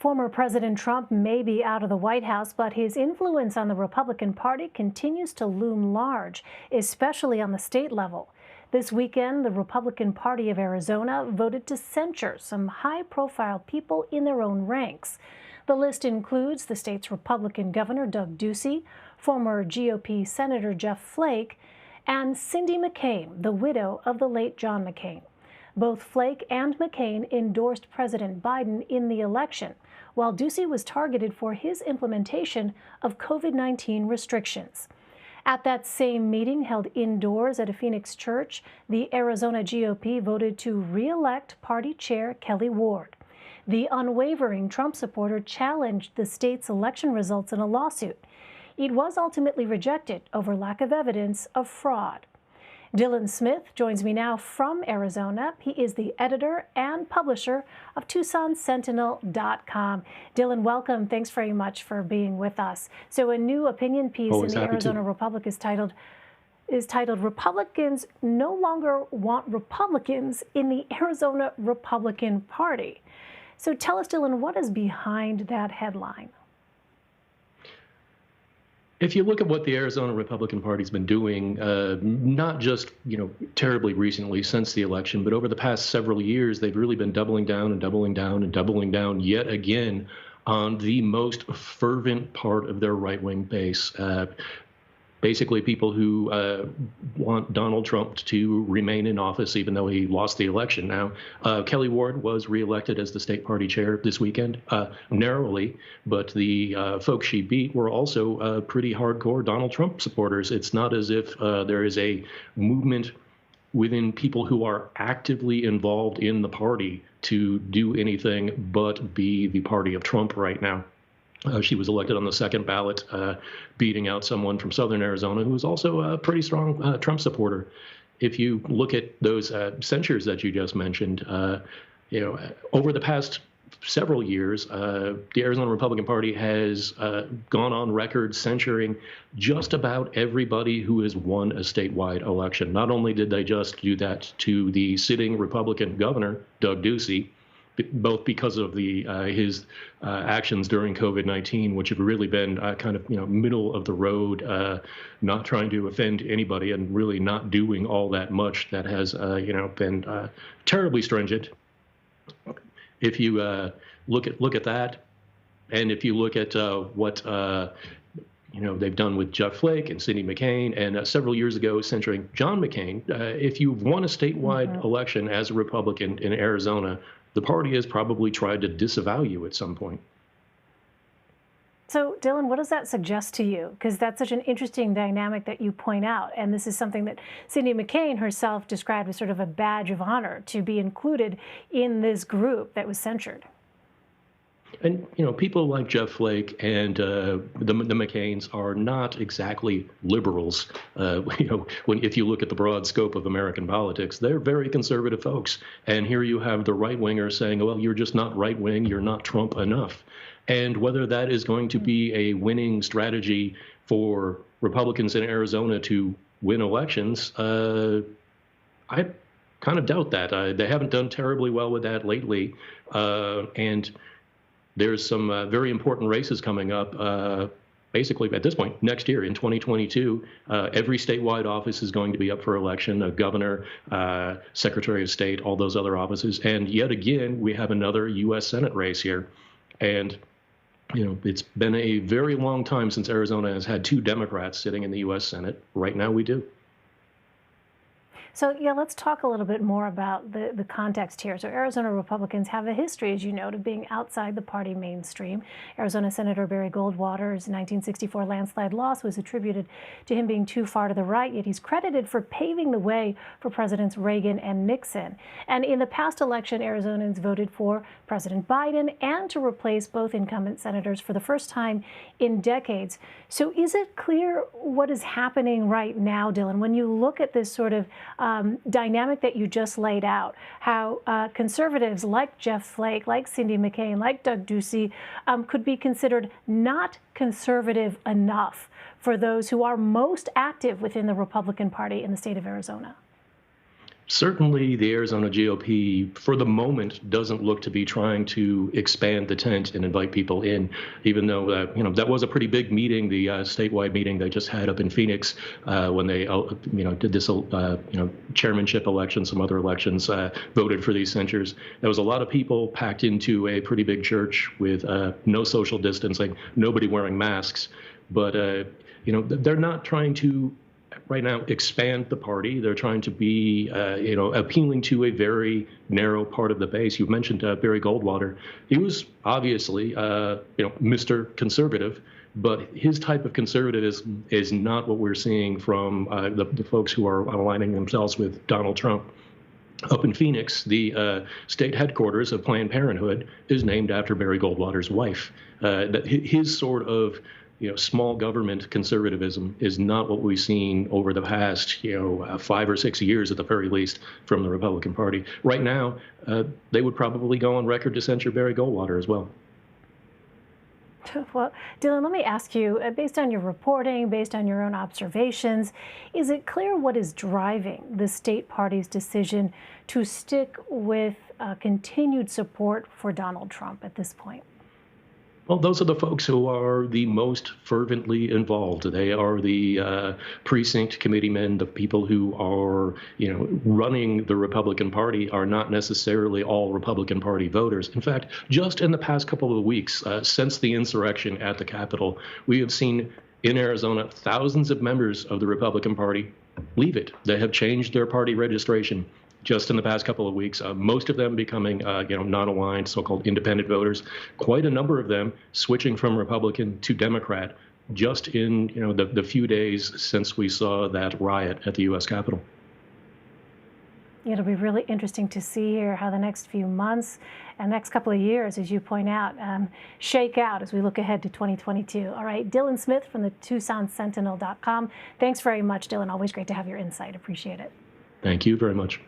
Former President Trump may be out of the White House, but his influence on the Republican Party continues to loom large, especially on the state level. This weekend, the Republican Party of Arizona voted to censure some high-profile people in their own ranks. The list includes the state's Republican Governor Doug Ducey, former GOP Senator Jeff Flake, and Cindy McCain, the widow of the late John McCain. Both Flake and McCain endorsed President Biden in the election, while Ducey was targeted for his implementation of COVID-19 restrictions. At that same meeting held indoors at a Phoenix church, the Arizona GOP voted to re-elect party chair Kelly Ward. The unwavering Trump supporter challenged the state's election results in a lawsuit. It was ultimately rejected over lack of evidence of fraud. Dylan Smith joins me now from Arizona. He is the editor and publisher of TucsonSentinel.com. Dylan, welcome. Thanks very much for being with us. So a new opinion piece in the Arizona Republic is titled "Republicans No Longer Want Republicans in the Arizona Republican Party." So tell us, Dylan, what is behind that headline? If you look at what the Arizona Republican Party's been doing, not just, terribly recently since the election, but over the past several years, they've really been doubling down and doubling down and doubling down yet again on the most fervent part of their right-wing base. Basically, people who want Donald Trump to remain in office, even though he lost the election. Now, Kelly Ward was reelected as the state party chair this weekend, narrowly, but the folks she beat were also pretty hardcore Donald Trump supporters. It's not as if there is a movement within people who are actively involved in the party to do anything but be the party of Trump right now. She was elected on the second ballot, beating out someone from southern Arizona who was also a pretty strong Trump supporter. If you look at those censures that you just mentioned, over the past several years, the Arizona Republican Party has gone on record censuring just about everybody who has won a statewide election. Not only did they just do that to the sitting Republican governor, Doug Ducey, both because of his actions during COVID-19, which have really been kind of middle of the road, not trying to offend anybody and really not doing all that much that has been terribly stringent. If you look at that, and if you look at what they've done with Jeff Flake and Cindy McCain, and several years ago censuring John McCain, if you've won a statewide election as a Republican in Arizona, the party has probably tried to disavow you at some point. So, Dylan, what does that suggest to you? Because that's such an interesting dynamic that you point out. And this is something that Cindy McCain herself described as sort of a badge of honor to be included in this group that was censured. And, people like Jeff Flake and the McCains are not exactly liberals. If you look at the broad scope of American politics, they're very conservative folks. And here you have the right-wingers saying, well, you're just not right-wing, you're not Trump enough. And whether that is going to be a winning strategy for Republicans in Arizona to win elections, I kind of doubt that. They haven't done terribly well with that lately. And there's some very important races coming up. Basically, at this point, next year in 2022, every statewide office is going to be up for election, a governor, secretary of state, all those other offices. And yet again, we have another U.S. Senate race here. And, it's been a very long time since Arizona has had two Democrats sitting in the U.S. Senate. Right now, we do. So, let's talk a little bit more about the context here. So Arizona Republicans have a history, as you note, of being outside the party mainstream. Arizona Senator Barry Goldwater's 1964 landslide loss was attributed to him being too far to the right, yet he's credited for paving the way for Presidents Reagan and Nixon. And in the past election, Arizonans voted for President Biden and to replace both incumbent senators for the first time in decades. So is it clear what is happening right now, Dylan, when you look at this sort of dynamic that you just laid out, how conservatives like Jeff Flake, like Cindy McCain, like Doug Ducey could be considered not conservative enough for those who are most active within the Republican Party in the state of Arizona? Certainly, the Arizona GOP, for the moment, doesn't look to be trying to expand the tent and invite people in, even though that was a pretty big meeting, the statewide meeting they just had up in Phoenix when they did this chairmanship election, some other elections, voted for these censures. There was a lot of people packed into a pretty big church with no social distancing, nobody wearing masks, but they're not trying to right now expand the party. They're trying to be, appealing to a very narrow part of the base. You've mentioned Barry Goldwater. He was obviously, Mr. Conservative, but his type of conservatism is not what we're seeing from the folks who are aligning themselves with Donald Trump. Up in Phoenix, the state headquarters of Planned Parenthood is named after Barry Goldwater's wife. His sort of small government conservatism is not what we've seen over the past, 5 or 6 years at the very least from the Republican Party. Right now, they would probably go on record to censure Barry Goldwater as well. Well, Dylan, let me ask you, based on your reporting, based on your own observations, is it clear what is driving the state party's decision to stick with continued support for Donald Trump at this point? Well, those are the folks who are the most fervently involved. They are the precinct committeemen, the people who are, running the Republican Party are not necessarily all Republican Party voters. In fact, just in the past couple of weeks, since the insurrection at the Capitol, we have seen in Arizona thousands of members of the Republican Party leave it. They have changed their party registration just in the past couple of weeks, most of them becoming, non-aligned, so-called independent voters. Quite a number of them switching from Republican to Democrat, just in the few days since we saw that riot at the U.S. Capitol. It'll be really interesting to see here how the next few months and next couple of years, as you point out, shake out as we look ahead to 2022. All right, Dylan Smith from the TucsonSentinel.com. Thanks very much, Dylan. Always great to have your insight. Appreciate it. Thank you very much.